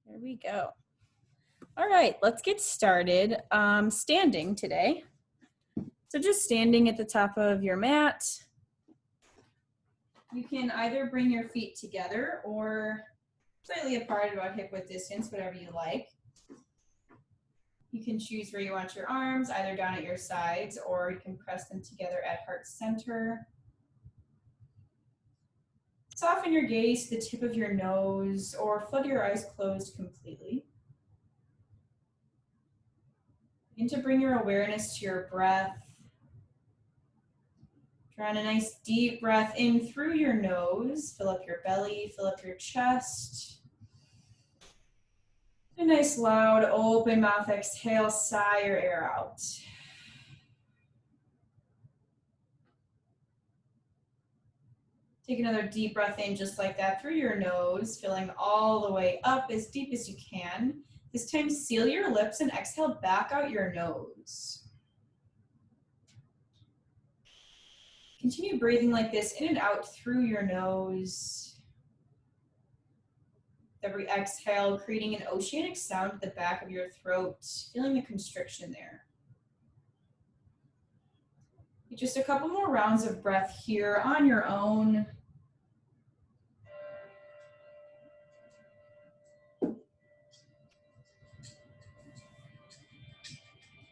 There we go. All right, let's get started. Standing today. So just standing at the top of your mat. You can either bring your feet together or slightly apart, about hip width distance, whatever you like. You can choose where you want your arms, either down at your sides, or you can press them together at heart center. Soften your gaze to the tip of your nose, or flood your eyes closed completely. Begin to bring your awareness to your breath. Draw in a nice deep breath in through your nose. Fill up your belly, fill up your chest. A nice loud open mouth exhale, sigh your air out. Take another deep breath in just like that through your nose, filling all the way up as deep as you can. This time seal your lips and exhale back out your nose. Continue breathing like this in and out through your nose. Every exhale, creating an oceanic sound at the back of your throat, feeling the constriction there. Just a couple more rounds of breath here on your own.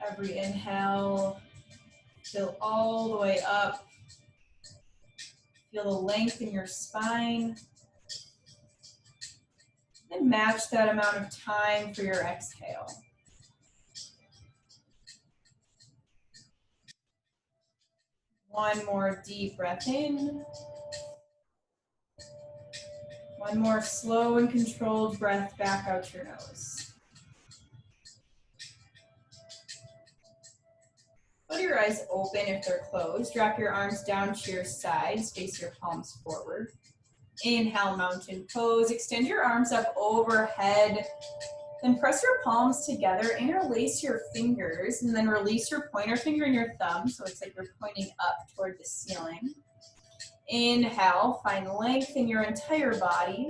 Every inhale, fill all the way up. Feel the length in your spine. And match that amount of time for your exhale. One more deep breath in. One more slow and controlled breath back out your nose. Let your eyes open if they're closed. Drop your arms down to your sides. Face your palms forward. Inhale, mountain pose. Extend your arms up overhead. Then press your palms together. Interlace your fingers. And then release your pointer finger and your thumb. So it's like you're pointing up toward the ceiling. Inhale, find length in your entire body.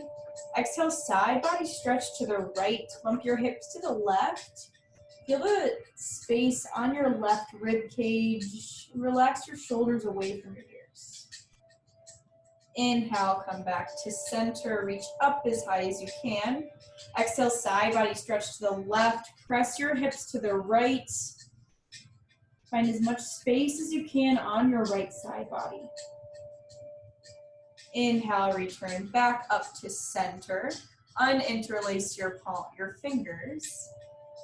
Exhale, side body stretch to the right. Bump your hips to the left. Feel the space on your left rib cage. Relax your shoulders away from your ears. Inhale, come back to center. Reach up as high as you can. Exhale, side body stretch to the left. Press your hips to the right. Find as much space as you can on your right side body. Inhale, return back up to center. Uninterlace your fingers.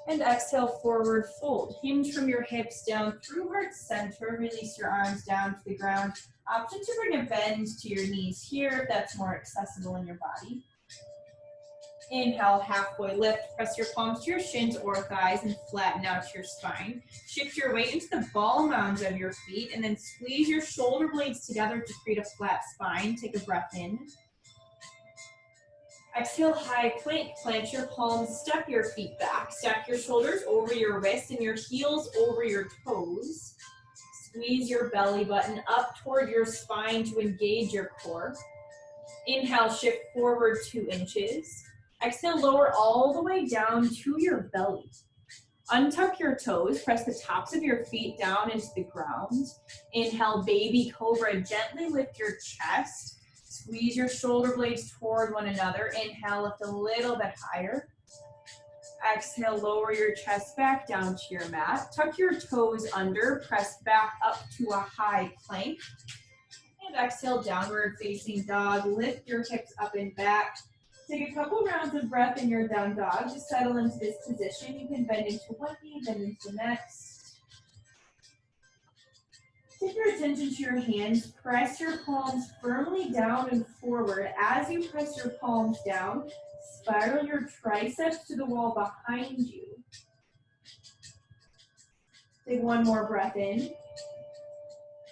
And exhale, forward fold. Hinge from your hips down through heart center. Release your arms down to the ground. Option to bring a bend to your knees here if that's more accessible in your body. Inhale, halfway lift. Press your palms to your shins or thighs and flatten out your spine. Shift your weight into the ball mounds of your feet and then squeeze your shoulder blades together to create a flat spine. Take a breath in. Exhale, high plank. Plant your palms, step your feet back. Stack your shoulders over your wrists and your heels over your toes. Squeeze your belly button up toward your spine to engage your core. Inhale, shift forward 2 inches. Exhale, lower all the way down to your belly. Untuck your toes, press the tops of your feet down into the ground. Inhale, baby cobra, gently lift your chest. Squeeze your shoulder blades toward one another. Inhale, lift a little bit higher. Exhale, lower your chest back down to your mat. Tuck your toes under, press back up to a high plank. And exhale, downward facing dog. Lift your hips up and back. Take a couple rounds of breath in your down dog. Just settle into this position. You can bend into one knee, bend into the next. Take your attention to your hands. Press your palms firmly down and forward. As you press your palms down, spiral your triceps to the wall behind you. Take one more breath in.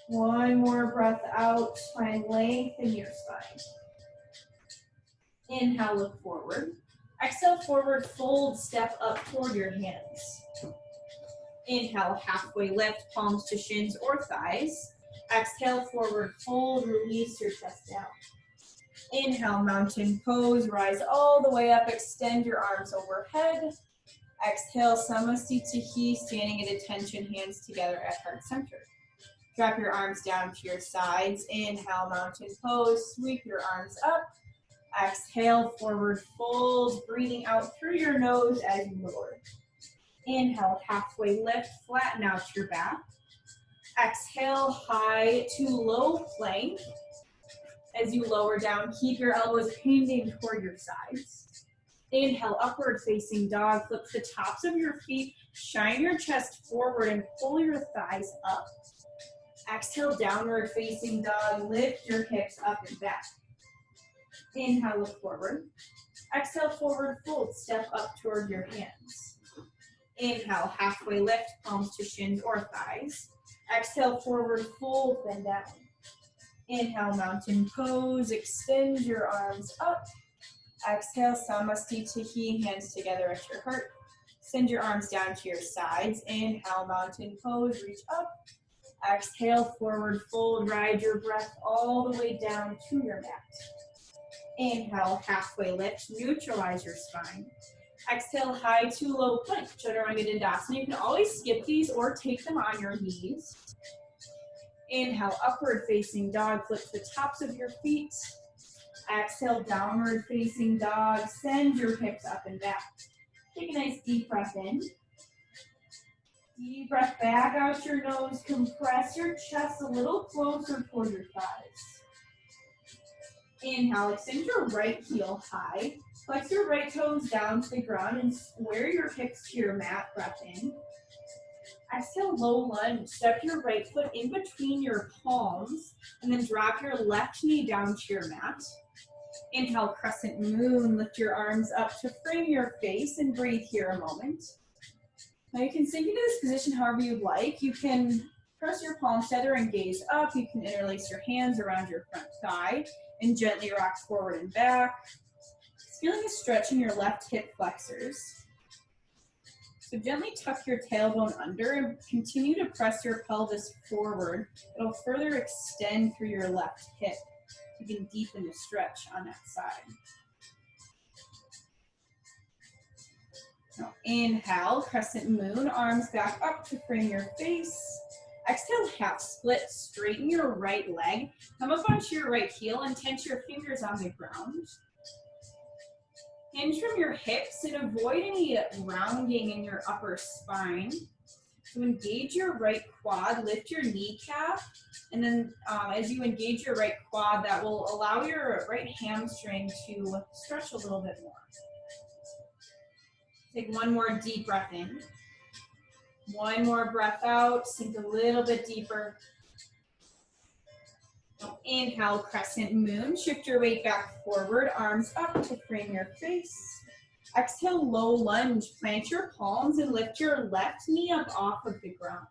One more breath out. Find length in your spine. Inhale, look forward. Exhale, forward fold, step up toward your hands. Inhale, halfway lift, palms to shins or thighs. Exhale, forward fold, release your chest down. Inhale, mountain pose, rise all the way up, extend your arms overhead. Exhale, Samasthiti, standing at attention, hands together at heart center. Drop your arms down to your sides. Inhale, mountain pose, sweep your arms up. Exhale, forward fold, breathing out through your nose as you lower. Inhale, halfway lift, flatten out your back. Exhale, high to low plank. As you lower down, keep your elbows hanging toward your sides. Inhale, upward facing dog, flip the tops of your feet, shine your chest forward and pull your thighs up. Exhale, downward facing dog, lift your hips up and back. Inhale, look forward. Exhale, forward fold, step up toward your hands. Inhale, halfway lift, palms to shins or thighs. Exhale, forward fold, bend down. Inhale, mountain pose, extend your arms up. Exhale, Samasthiti, hands together at your heart. Send your arms down to your sides. Inhale, mountain pose, reach up. Exhale, forward fold, ride your breath all the way down to your mat. Inhale, halfway lift, neutralize your spine. Exhale, high to low plank, Chaturanga Dandasana. You can always skip these or take them on your knees. Inhale, upward facing dog, flip the tops of your feet. Exhale, downward facing dog, send your hips up and back. Take a nice deep breath in. Deep breath back out your nose, compress your chest a little closer toward your thighs. Inhale, extend your right heel high. Flex your right toes down to the ground and square your hips to your mat, breath in. Exhale, low lunge. Step your right foot in between your palms and then drop your left knee down to your mat. Inhale, crescent moon. Lift your arms up to frame your face and breathe here a moment. Now you can sink into this position however you'd like. You can press your palms together and gaze up. You can interlace your hands around your front thigh and gently rock forward and back. Just feeling a stretch in your left hip flexors. So gently tuck your tailbone under and continue to press your pelvis forward. It'll further extend through your left hip. You can deepen the stretch on that side. Now inhale, crescent moon, arms back up to frame your face. Exhale, half split, straighten your right leg. Come up onto your right heel and tense your fingers on the ground. Hinge from your hips and avoid any rounding in your upper spine. So engage your right quad, lift your kneecap, and then as you engage your right quad, that will allow your right hamstring to stretch a little bit more. Take one more deep breath in. One more breath out, sink a little bit deeper. Now inhale, crescent moon, shift your weight back forward, arms up to frame your face. Exhale, low lunge, plant your palms and lift your left knee up off of the ground.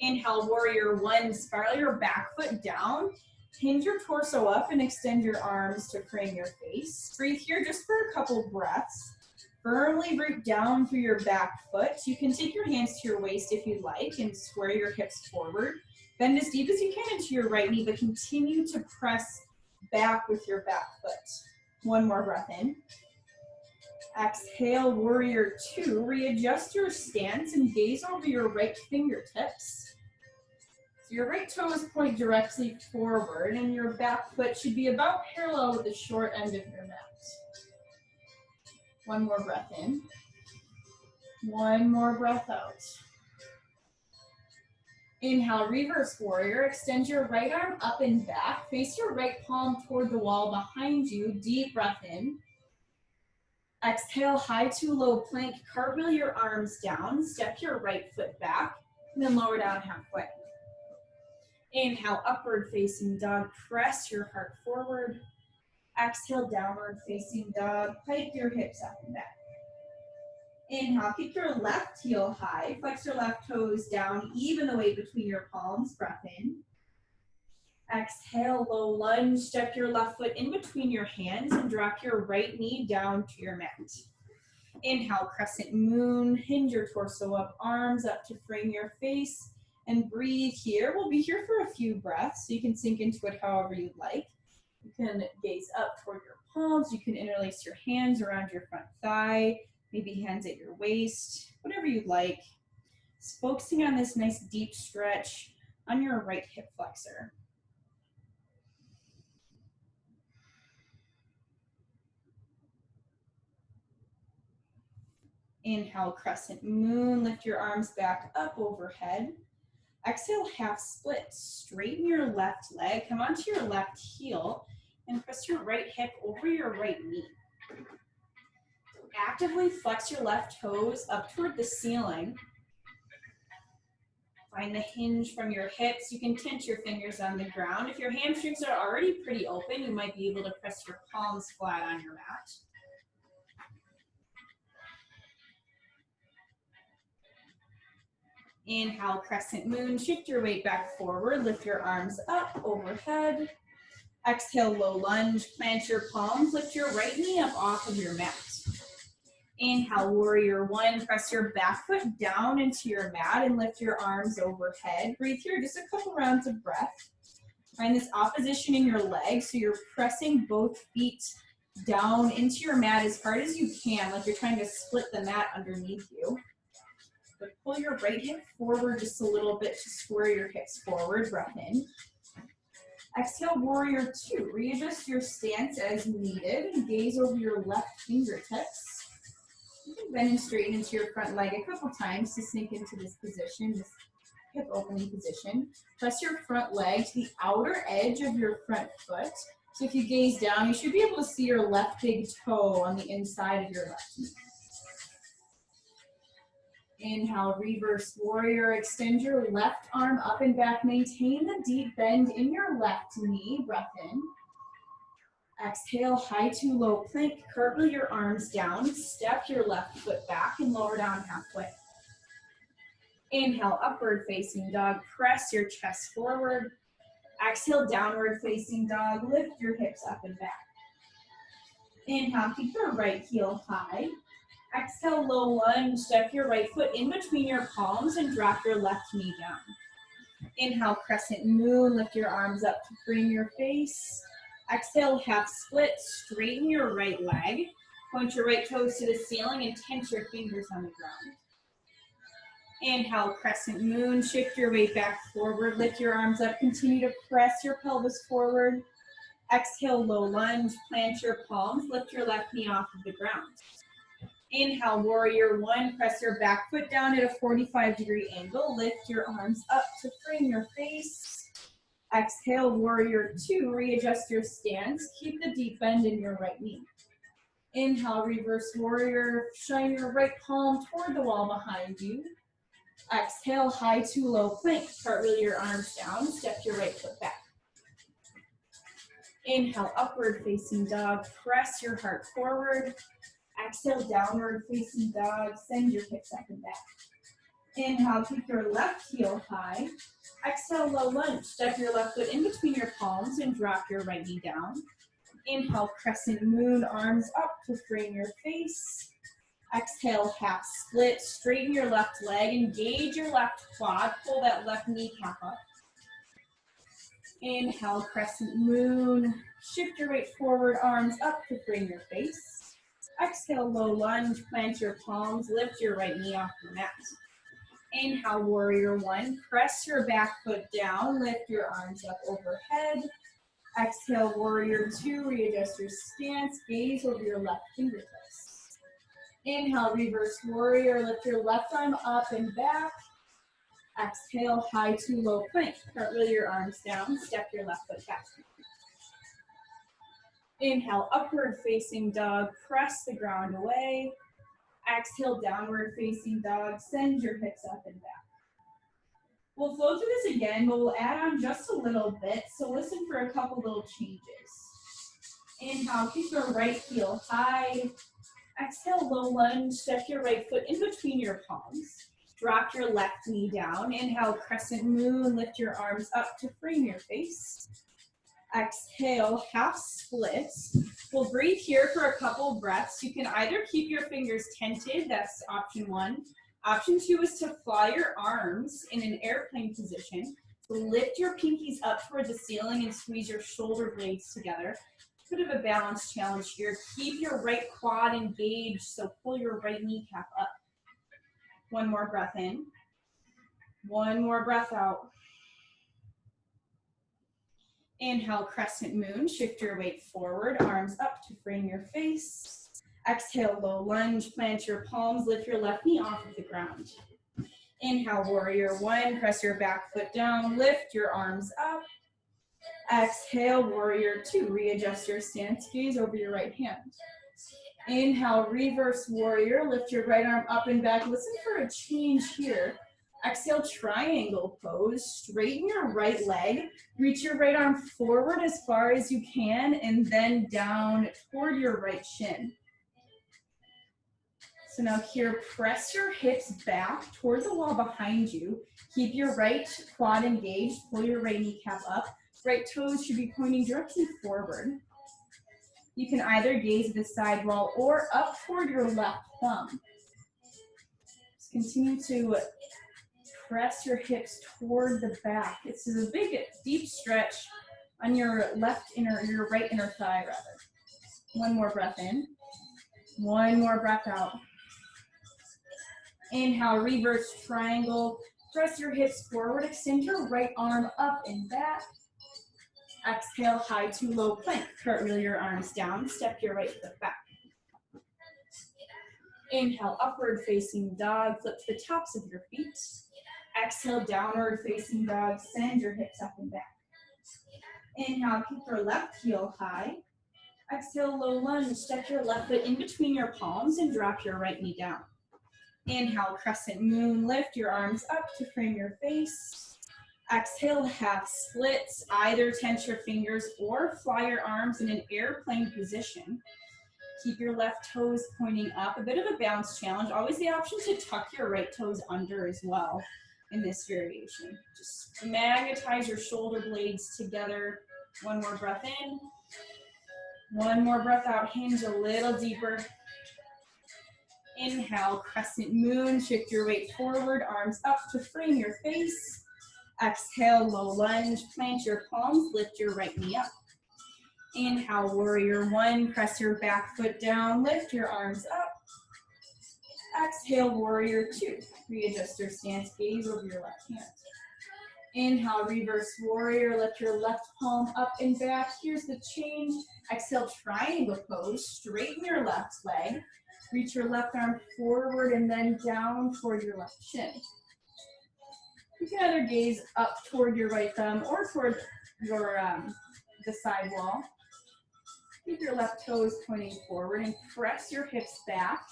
Inhale, warrior one, spiral your back foot down, hinge your torso up and extend your arms to frame your face. Breathe here just for a couple breaths. Firmly root down through your back foot. You can take your hands to your waist if you'd like and square your hips forward. Bend as deep as you can into your right knee, but continue to press back with your back foot. One more breath in. Exhale, warrior two. Readjust your stance and gaze over your right fingertips. So your right toes point directly forward and your back foot should be about parallel with the short end of your mat. One more breath in. One more breath out. Inhale, reverse warrior. Extend your right arm up and back. Face your right palm toward the wall behind you. Deep breath in. Exhale, high to low plank. Cartwheel your arms down. Step your right foot back. And then lower down halfway. Inhale, upward facing dog. Press your heart forward. Exhale, downward facing dog. Pike your hips up and back. Inhale, kick your left heel high. Flex your left toes down. Even the weight between your palms. Breath in. Exhale, low lunge. Step your left foot in between your hands and drop your right knee down to your mat. Inhale, crescent moon. Hinge your torso up, arms up to frame your face. And breathe here. We'll be here for a few breaths, so you can sink into it however you'd like. You can gaze up toward your palms. You can interlace your hands around your front thigh, maybe hands at your waist, whatever you'd like. Just focusing on this nice deep stretch on your right hip flexor. Inhale, crescent moon, lift your arms back up overhead. Exhale, half split, straighten your left leg, come onto your left heel, and press your right hip over your right knee. Actively flex your left toes up toward the ceiling. Find the hinge from your hips. You can tense your fingers on the ground. If your hamstrings are already pretty open, you might be able to press your palms flat on your mat. Inhale, crescent moon, shift your weight back forward, lift your arms up overhead. Exhale, low lunge, plant your palms, lift your right knee up off of your mat. Inhale, warrior one, press your back foot down into your mat and lift your arms overhead. Breathe here, just a couple rounds of breath. Find this opposition in your legs, so you're pressing both feet down into your mat as hard as you can, like you're trying to split the mat underneath you. But pull your right hip forward just a little bit to square your hips forward, breath in. Exhale, warrior two. Readjust your stance as needed and gaze over your left fingertips. You can bend and straighten into your front leg a couple times to sink into this position, this hip opening position. Press your front leg to the outer edge of your front foot. So if you gaze down, you should be able to see your left big toe on the inside of your left knee. Inhale, reverse warrior. Extend your left arm up and back. Maintain the deep bend in your left knee. Breath in. Exhale, high to low plank. Curl your arms down. Step your left foot back and lower down halfway. Inhale, upward facing dog. Press your chest forward. Exhale, downward facing dog. Lift your hips up and back. Inhale, keep your right heel high. Exhale, low lunge, step your right foot in between your palms and drop your left knee down. Inhale, crescent moon, lift your arms up to frame your face. Exhale, half split, straighten your right leg. Point your right toes to the ceiling and tense your fingers on the ground. Inhale, crescent moon, shift your weight back forward, lift your arms up, continue to press your pelvis forward. Exhale, low lunge, plant your palms, lift your left knee off of the ground. Inhale, warrior one, press your back foot down at a 45-degree angle. Lift your arms up to frame your face. Exhale, warrior two, readjust your stance. Keep the deep bend in your right knee. Inhale, reverse warrior, shine your right palm toward the wall behind you. Exhale, high to low plank. Cartwheel your arms down, step your right foot back. Inhale, upward facing dog, press your heart forward. Exhale, downward facing dog, send your hips up and back. Inhale, keep your left heel high. Exhale, low lunge, step your left foot in between your palms and drop your right knee down. Inhale, crescent moon, arms up to frame your face. Exhale, half split, straighten your left leg, engage your left quad, pull that left kneecap up. Inhale, crescent moon, shift your weight forward, arms up to frame your face. Exhale, low lunge, plant your palms, lift your right knee off the mat. Inhale, warrior one, press your back foot down, lift your arms up overhead. Exhale, warrior two, readjust your stance, gaze over your left fingertips. Inhale, reverse warrior, lift your left arm up and back. Exhale, high to low plank. Cartwheel your arms down, step your left foot back. Inhale, upward facing dog, press the ground away. Exhale, downward facing dog, send your hips up and back. We'll flow through this again, but we'll add on just a little bit, so listen for a couple little changes. Inhale, keep your right heel high. Exhale, low lunge, step your right foot in between your palms. Drop your left knee down. Inhale, crescent moon, lift your arms up to frame your face. Exhale, half split. We'll breathe here for a couple breaths. You can either keep your fingers tented, that's option one. Option two is to fly your arms in an airplane position. So lift your pinkies up toward the ceiling and squeeze your shoulder blades together. Bit of a balance challenge here. Keep your right quad engaged, so pull your right kneecap up. One more breath in. One more breath out. Inhale, Crescent Moon. Shift your weight forward, arms up to frame your face. Exhale, low lunge. Plant your palms. Lift your left knee off of the ground. Inhale, Warrior One. Press your back foot down. Lift your arms up. Exhale, Warrior Two. Readjust your stance. Gaze over your right hand. Inhale, Reverse Warrior. Lift your right arm up and back. Listen for a change here. Exhale, Triangle Pose. Straighten your right leg. Reach your right arm forward as far as you can and then down toward your right shin. So now here, press your hips back toward the wall behind you. Keep your right quad engaged. Pull your right kneecap up. Right toes should be pointing directly forward. You can either gaze at the side wall or up toward your left thumb. Just continue to press your hips toward the back. This is a big, deep stretch on your your right inner thigh rather. One more breath in. One more breath out. Inhale, Reverse Triangle. Press your hips forward. Extend your right arm up and back. Exhale, High to Low Plank. Cartwheel your arms down. Step your right foot back. Inhale, Upward Facing Dog. Flip to the tops of your feet. Exhale, Downward Facing Dog. Send your hips up and back. Inhale, keep your left heel high. Exhale, Low Lunge. Step your left foot in between your palms and drop your right knee down. Inhale, Crescent Moon. Lift your arms up to frame your face. Exhale, half splits. Either tense your fingers or fly your arms in an airplane position. Keep your left toes pointing up. A bit of a balance challenge. Always the option to tuck your right toes under as well in this variation. Just magnetize your shoulder blades together. One more breath in. One more breath out. Hinge a little deeper. Inhale, Crescent Moon. Shift your weight forward. Arms up to frame your face. Exhale, Low Lunge. Plant your palms. Lift your right knee up. Inhale, Warrior One. Press your back foot down. Lift your arms up. Exhale, Warrior Two. Readjust your stance. Gaze over your left hand. Inhale, Reverse Warrior. Lift your left palm up and back. Here's the change. Exhale, Triangle Pose. Straighten your left leg. Reach your left arm forward and then down toward your left shin. You can either gaze up toward your right thumb or toward your the side wall. Keep your left toes pointing forward and press your hips back.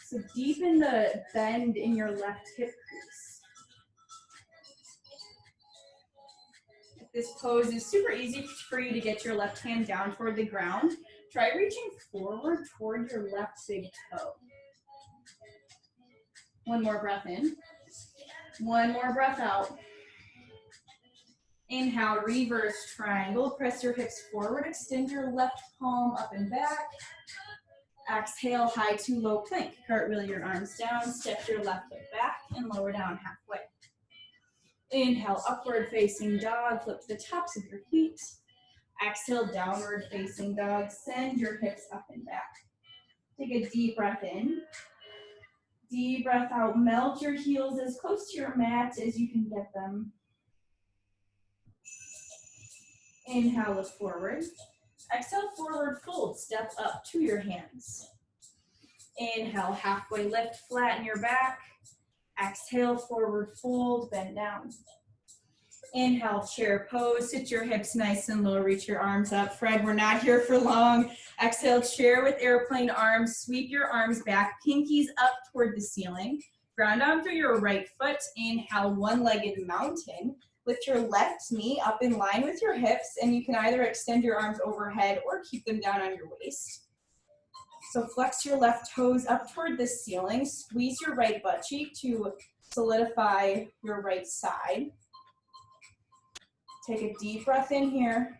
So deepen the bend in your left hip crease. If this pose is super easy for you to get your left hand down toward the ground, try reaching forward toward your left big toe. One more breath in. One more breath out. Inhale, Reverse Triangle. Press your hips forward. Extend your left palm up and back. Exhale, High to Low Plank. Cartwheel your arms down. Step your left foot back and lower down halfway. Inhale, Upward Facing Dog. Flip to the tops of your feet. Exhale, Downward Facing Dog. Send your hips up and back. Take a deep breath in. Deep breath out. Melt your heels as close to your mat as you can get them. Inhale, look forward. Exhale, Forward Fold. Step up to your hands. Inhale, halfway lift. Flatten your back. Exhale, Forward Fold. Bend down. Inhale, Chair Pose. Sit your hips nice and low. Reach your arms up. Fred, we're not here for long. Exhale, chair with airplane arms. Sweep your arms back. Pinkies up toward the ceiling. Ground down through your right foot. Inhale, one-legged mountain. Lift your left knee up in line with your hips, and you can either extend your arms overhead or keep them down on your waist. So flex your left toes up toward the ceiling. Squeeze your right butt cheek to solidify your right side. Take a deep breath in here.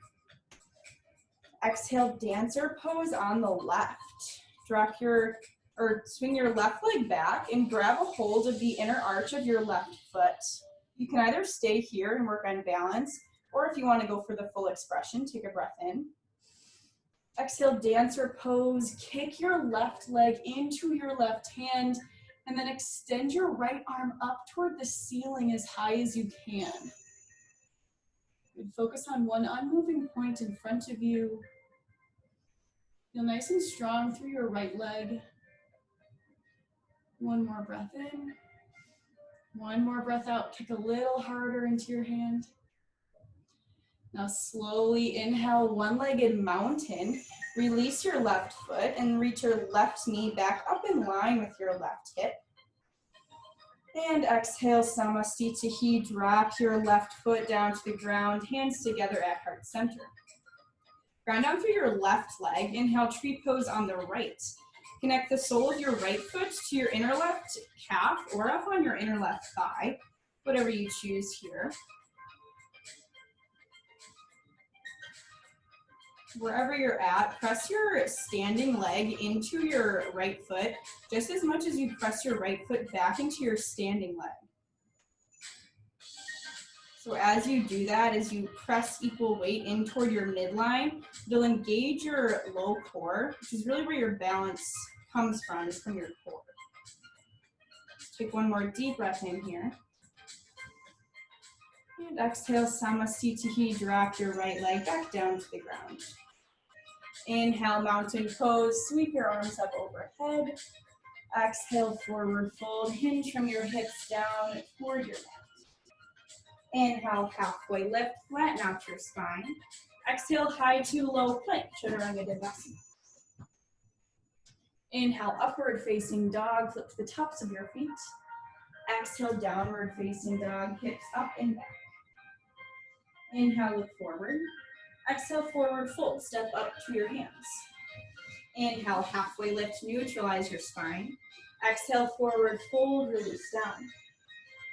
Exhale, Dancer Pose on the left. Swing your left leg back and grab a hold of the inner arch of your left foot. You can either stay here and work on balance, or if you want to go for the full expression, take a breath in. Exhale, dancer pose. Kick your left leg into your left hand, and then extend your right arm up toward the ceiling as high as you can. And focus on one unmoving point in front of you. Feel nice and strong through your right leg. One more breath in. One more breath out. Kick a little harder into your hand. Now slowly inhale, one-legged mountain. Release your left foot and reach your left knee back up in line with your left hip. And exhale, Samasthiti. Drop your left foot down to the ground, hands together at heart center. Ground down through your left leg. Inhale, tree pose on the right. Connect the sole of your right foot to your inner left calf or up on your inner left thigh, whatever you choose here. Wherever you're at, press your standing leg into your right foot just as much as you press your right foot back into your standing leg. So as you do that, as you press equal weight in toward your midline, you'll engage your low core, which is really where your balance comes from, is from your core. Let's take one more deep breath in here. And exhale, Samasthiti. Drop your right leg back down to the ground. Inhale, mountain pose. Sweep your arms up overhead. Exhale, forward fold. Hinge from your hips down toward your mat. Inhale, halfway lift. Flatten out your spine. Exhale, high to low plank. Chaturanga Dandasana. Inhale, upward facing dog. Flip to the tops of your feet. Exhale, downward facing dog. Hips up and back. Inhale, look forward. Exhale, forward fold. Step up to your hands. Inhale, halfway lift. Neutralize your spine. Exhale, forward fold. Release down.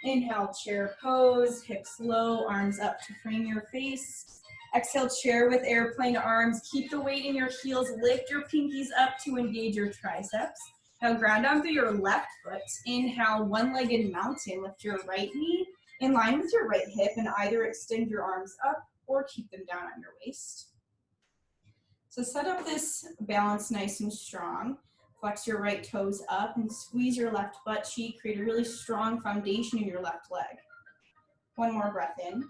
Inhale, chair pose. Hips low. Arms up to frame your face. Exhale, chair with airplane arms. Keep the weight in your heels. Lift your pinkies up to engage your triceps. Now ground down through your left foot. Inhale, one-legged mountain. Lift your right knee in line with your right hip and either extend your arms up or keep them down on your waist. So set up this balance nice and strong. Flex your right toes up and squeeze your left butt cheek. Create a really strong foundation in your left leg. One more breath in.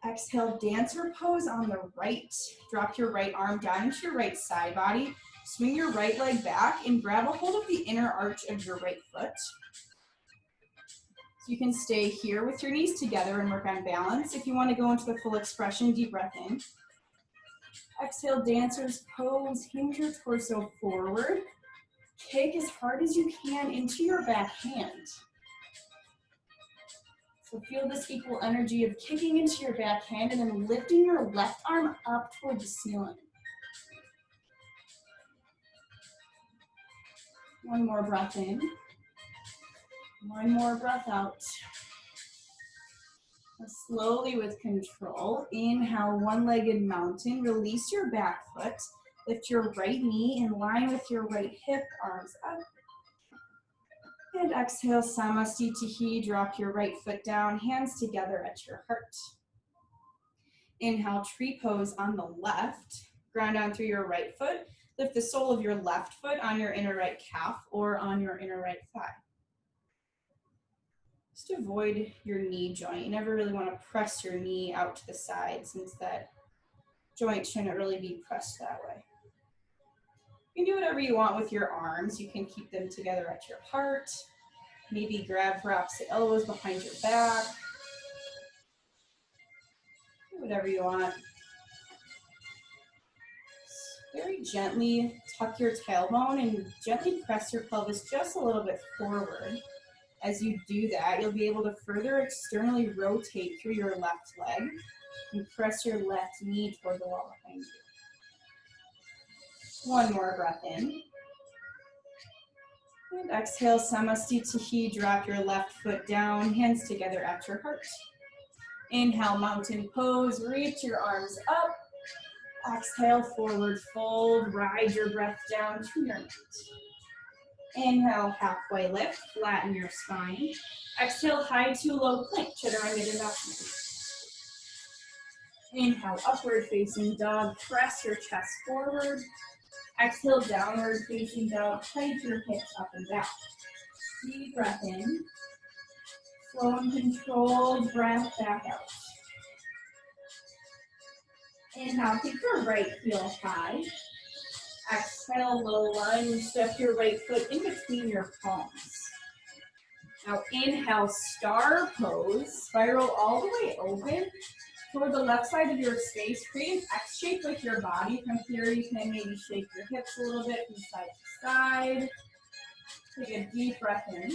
Exhale, dancer pose on the right. Drop your right arm down into your right side body. Swing your right leg back and grab a hold of the inner arch of your right foot. So you can stay here with your knees together and work on balance. If you want to go into the full expression, deep breath in. Exhale, dancer's pose. Hinge your torso forward. Kick as hard as you can into your back hand. So feel this equal energy of kicking into your back hand and then lifting your left arm up toward the ceiling. One more breath in. One more breath out. Now slowly with control, inhale, one-legged mountain. Release your back foot. Lift your right knee in line with your right hip, arms up. And exhale, Samasthiti. Drop your right foot down, hands together at your heart. Inhale, tree pose on the left. Ground down through your right foot. Lift the sole of your left foot on your inner right calf or on your inner right thigh. Just avoid your knee joint. You never really want to press your knee out to the side since that joint shouldn't really be pressed that way. You can do whatever you want with your arms. You can keep them together at your heart. Maybe grab for opposite elbows behind your back. Do whatever you want. Very gently tuck your tailbone and gently press your pelvis just a little bit forward. As you do that, you'll be able to further externally rotate through your left leg and press your left knee toward the wall behind you. One more breath in. And exhale, Samasthiti. Drop your left foot down, hands together at your heart. Inhale, mountain pose. Reach your arms up. Exhale, forward fold. Ride your breath down to your mat. Inhale, halfway lift, flatten your spine. Exhale, high to low plank, Chaturanga. Inhale, upward facing dog, press your chest forward. Exhale, downward facing dog, tight your hips up and back. Deep breath in. Slow and controlled breath back out. Inhale, keep your right heel high. Exhale, low lunge, step your right foot in between your palms. Now inhale, star pose, spiral all the way open toward the left side of your space. Create an X shape with your body. From here, you can maybe shake your hips a little bit from side to side. Take a deep breath in.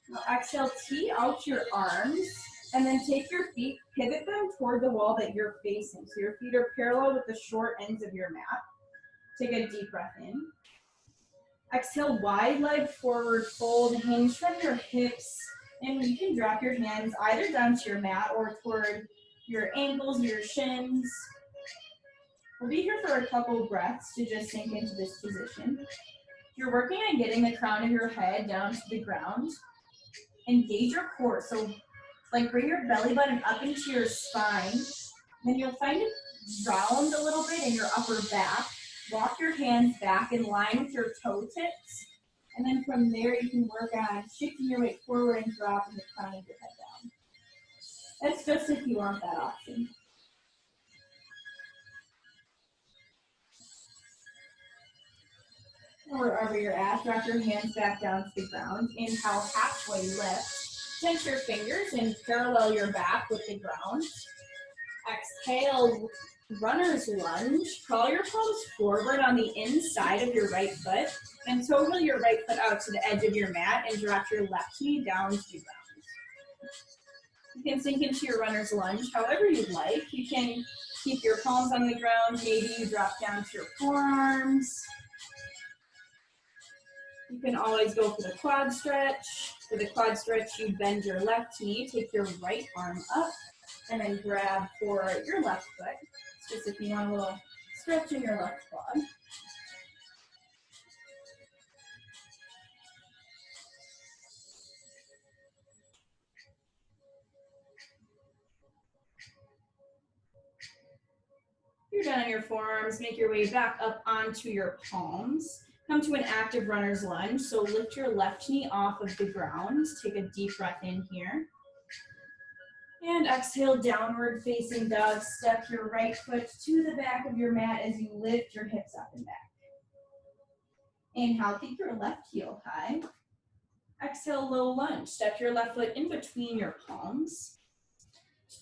Now exhale, tee out your arms, and then take your feet, pivot them toward the wall that you're facing. So your feet are parallel with the short ends of your mat. Take a deep breath in. Exhale, wide leg forward fold, hinge from your hips, and you can drop your hands either down to your mat or toward your ankles or your shins. We'll be here for a couple breaths to just sink into this position. You're working on getting the crown of your head down to the ground. Engage your core, so like bring your belly button up into your spine. Then you'll find it round a little bit in your upper back. Walk your hands back in line with your toe tips. And then from there, you can work on shifting your weight forward and dropping the crown of your head down. That's just if you want that option. Wherever you're at, drop your hands back down to the ground. Inhale, halfway lift. Tense your fingers and parallel your back with the ground. Exhale, runner's lunge. Crawl your palms forward on the inside of your right foot and toe heel your right foot out to the edge of your mat and drop your left knee down to the ground. You can sink into your runner's lunge however you'd like. You can keep your palms on the ground. Maybe you drop down to your forearms. You can always go for the quad stretch. For the quad stretch, you bend your left knee, take your right arm up, and then grab for your left foot. It's just if you want a little stretch in your left quad. You're done on your forearms. Make your way back up onto your palms. Come to an active runner's lunge. So lift your left knee off of the ground. Take a deep breath in here. And exhale, downward facing dog. Step your right foot to the back of your mat as you lift your hips up and back. Inhale, keep your left heel high. Exhale, low lunge. Step your left foot in between your palms.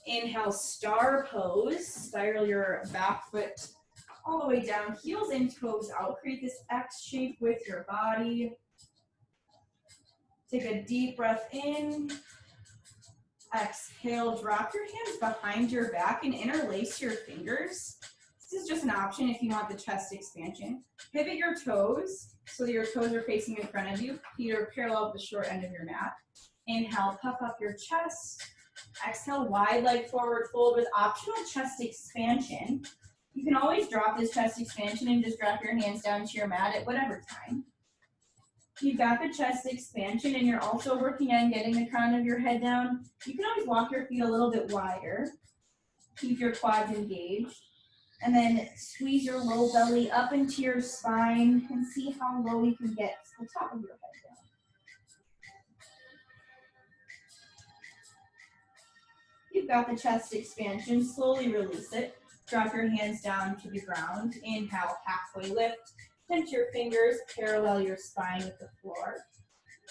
Inhale, star pose. Spiral your back foot all the way down, heels and toes out. Create this X shape with your body. Take a deep breath in. Exhale, drop your hands behind your back and interlace your fingers. This is just an option if you want the chest expansion. Pivot your toes so that your toes are facing in front of you. Feet are parallel with the short end of your mat. Inhale, puff up your chest. Exhale, wide leg forward fold with optional chest expansion. You can always drop this chest expansion and just drop your hands down to your mat at whatever time. You've got the chest expansion and you're also working on getting the crown of your head down. You can always walk your feet a little bit wider. Keep your quads engaged. And then squeeze your low belly up into your spine and see how low you can get to the top of your head down. You've got the chest expansion. Slowly release it. Drop your hands down to the ground. Inhale, halfway lift. Pinch your fingers, parallel your spine with the floor.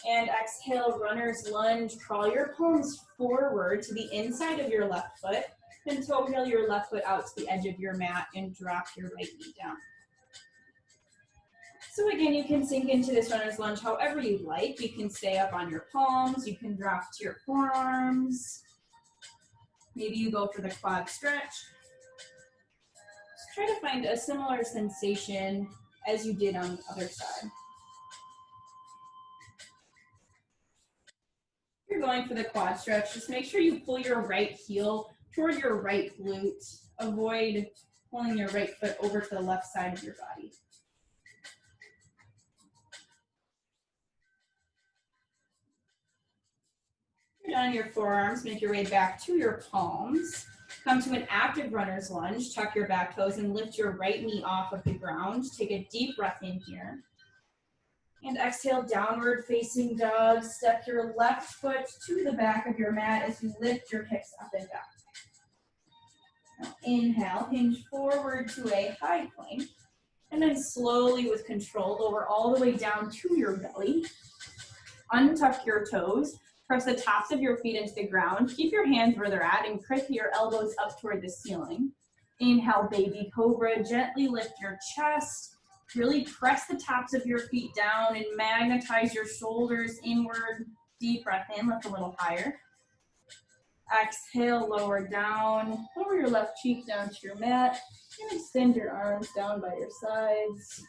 And exhale, runner's lunge. Crawl your palms forward to the inside of your left foot. Then toe heel your left foot out to the edge of your mat and drop your right knee down. So again, you can sink into this runner's lunge however you'd like. You can stay up on your palms. You can drop to your forearms. Maybe you go for the quad stretch. Just try to find a similar sensation as you did on the other side. If you're going for the quad stretch, just make sure you pull your right heel toward your right glute. Avoid pulling your right foot over to the left side of your body. Put on your forearms, make your way back to your palms. Come to an active runner's lunge. Tuck your back toes and lift your right knee off of the ground. Take a deep breath in here. And exhale, downward facing dog. Step your left foot to the back of your mat as you lift your hips up and down. Now inhale, hinge forward to a high plank. And then slowly with control, lower all the way down to your belly. Untuck your toes. Press the tops of your feet into the ground. Keep your hands where they're at and crick your elbows up toward the ceiling. Inhale, baby cobra. Gently lift your chest. Really press the tops of your feet down and magnetize your shoulders inward. Deep breath in, lift a little higher. Exhale, lower down. Lower your left cheek down to your mat. And extend your arms down by your sides.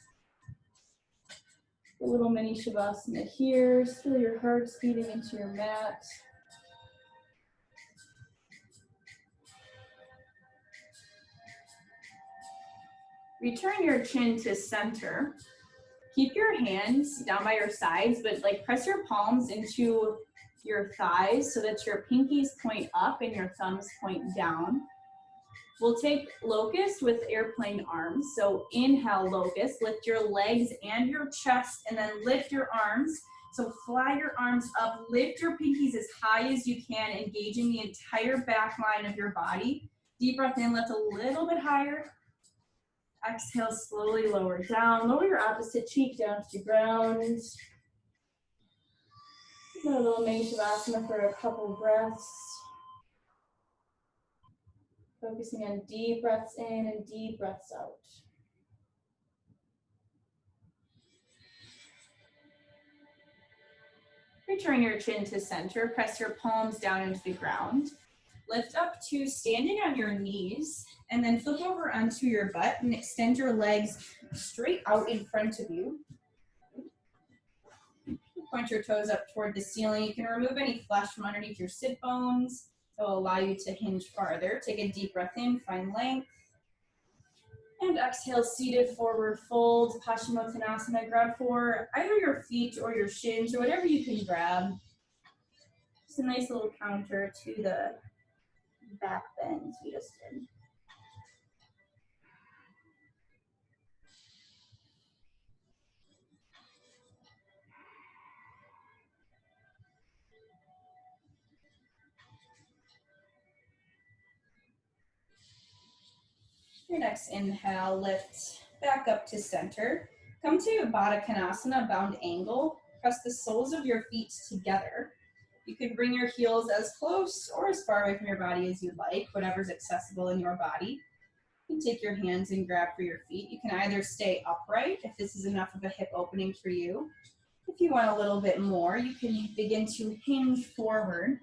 A little mini Shavasana here. Feel your heart's beating into your mat. Return your chin to center. Keep your hands down by your sides, but like press your palms into your thighs so that your pinkies point up and your thumbs point down. We'll take Locust with airplane arms. So inhale, Locust, lift your legs and your chest, and then lift your arms. So fly your arms up, lift your pinkies as high as you can, engaging the entire back line of your body. Deep breath in, lift a little bit higher. Exhale, slowly lower down. Lower your opposite cheek down to the ground. A little mini Shavasana for a couple breaths. Focusing on deep breaths in and deep breaths out. Return your chin to center. Press your palms down into the ground. Lift up to standing on your knees, and then flip over onto your butt and extend your legs straight out in front of you. Point your toes up toward the ceiling. You can remove any flesh from underneath your sit bones. It will allow you to hinge farther. Take a deep breath in, find length. And exhale, seated forward fold, Hashimotonasana. Grab for either your feet or your shins or whatever you can grab. Just a nice little counter to the back bends we just did. Your next inhale, lift back up to center. Come to Badakanasana, bound angle. Press the soles of your feet together. You can bring your heels as close or as far away from your body as you'd like, whatever's accessible in your body. You can take your hands and grab for your feet. You can either stay upright if this is enough of a hip opening for you. If you want a little bit more, you can begin to hinge forward.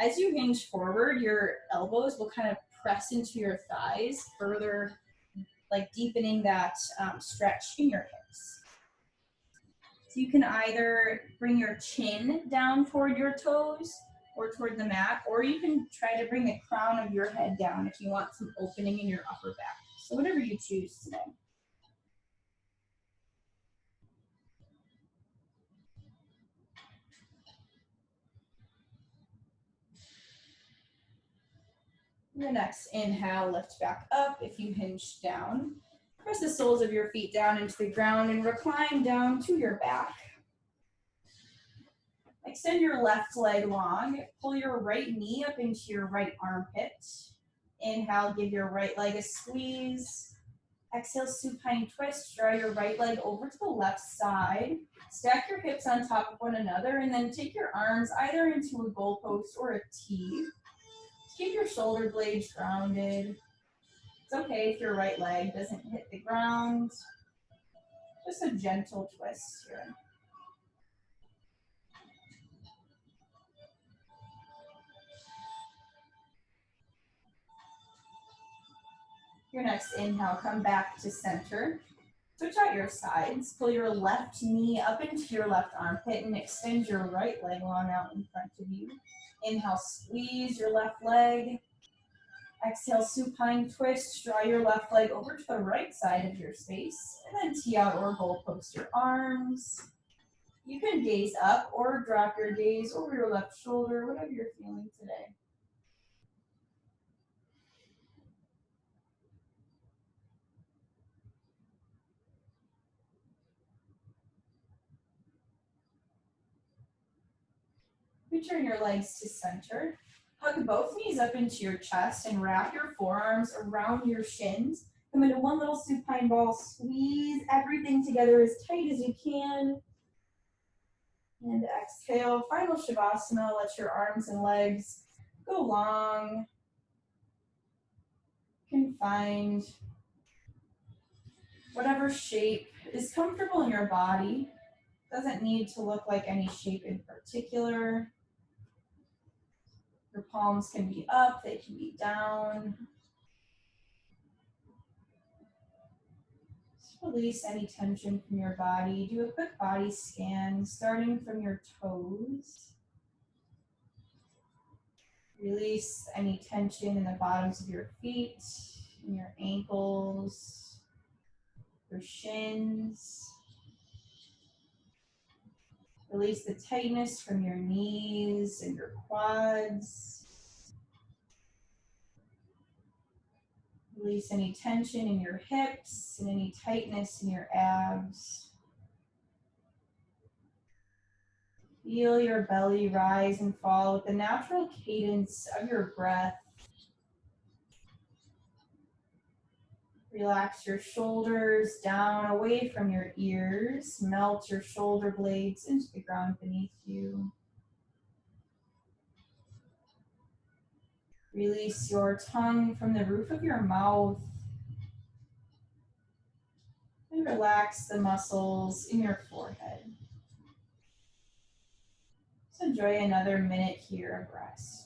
As you hinge forward, your elbows will kind of press into your thighs, further like deepening that stretch in your hips. So you can either bring your chin down toward your toes or toward the mat, or you can try to bring the crown of your head down if you want some opening in your upper back. So whatever you choose today. Your next inhale, lift back up if you hinge down. Press the soles of your feet down into the ground and recline down to your back. Extend your left leg long. Pull your right knee up into your right armpit. Inhale, give your right leg a squeeze. Exhale, supine twist. Draw your right leg over to the left side. Stack your hips on top of one another and then take your arms either into a goalpost or a T. Keep your shoulder blades grounded. It's okay if your right leg doesn't hit the ground. Just a gentle twist here. Your next inhale, come back to center. Switch out your sides. Pull your left knee up into your left armpit and extend your right leg long out in front of you. Inhale, squeeze your left leg. Exhale, supine twist. Draw your left leg over to the right side of your space. And then tee out or goalpost your arms. You can gaze up or drop your gaze over your left shoulder, whatever you're feeling today. Return your legs to center. Hug both knees up into your chest and wrap your forearms around your shins. Come into one little supine ball. Squeeze everything together as tight as you can. And exhale. Final Shavasana. Let your arms and legs go long. Confined. Whatever shape is comfortable in your body. Doesn't need to look like any shape in particular. Your palms can be up, they can be down. Just release any tension from your body. Do a quick body scan, starting from your toes. Release any tension in the bottoms of your feet, in your ankles, your shins. Release the tightness from your knees and your quads. Release any tension in your hips and any tightness in your abs. Feel your belly rise and fall with the natural cadence of your breath. Relax your shoulders down away from your ears. Melt your shoulder blades into the ground beneath you. Release your tongue from the roof of your mouth. And relax the muscles in your forehead. So enjoy another minute here of rest.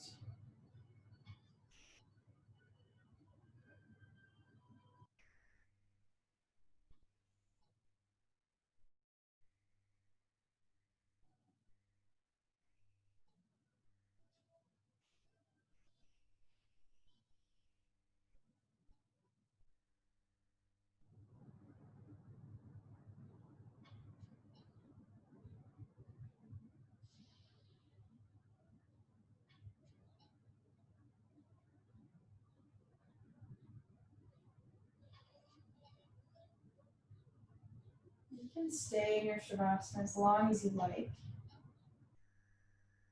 You can stay in your Shavasana as long as you like.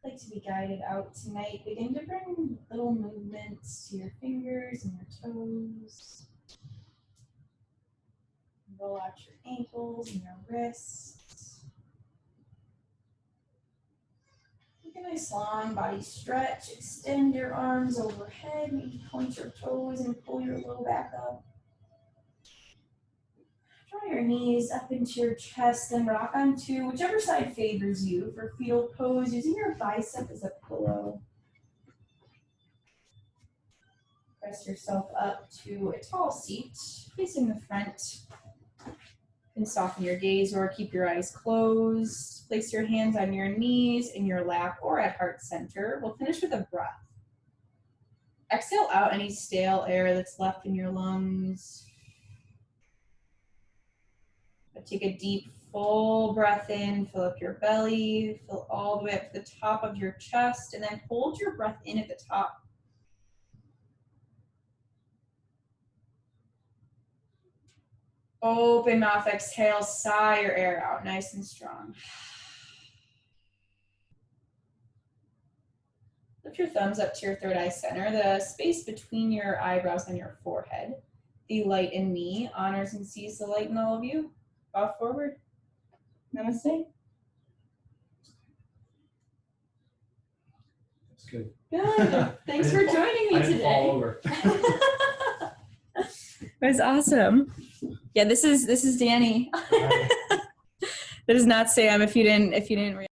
I'd like to be guided out tonight. Begin to bring little movements to your fingers and your toes. Roll out your ankles and your wrists. Take a nice long body stretch. Extend your arms overhead. Maybe point your toes and pull your low back up. Draw your knees up into your chest and rock onto whichever side favors you for fetal pose, using your bicep as a pillow. Press yourself up to a tall seat facing the front. You can soften your gaze or keep your eyes closed. Place your hands on your knees, in your lap, or at heart center. We'll finish with a breath. Exhale out any stale air that's left in your lungs. Take a deep, full breath in, fill up your belly, fill all the way up to the top of your chest, and then hold your breath in at the top. Open mouth, exhale, sigh your air out, nice and strong. Lift your thumbs up to your third eye center, the space between your eyebrows and your forehead. The light in me honors and sees the light in all of you. Bow forward. Namaste. That's good. Good. Thanks for joining me I didn't today. fall over. That was awesome. Yeah, this is Danny. Right. That is not Sam if you didn't realize.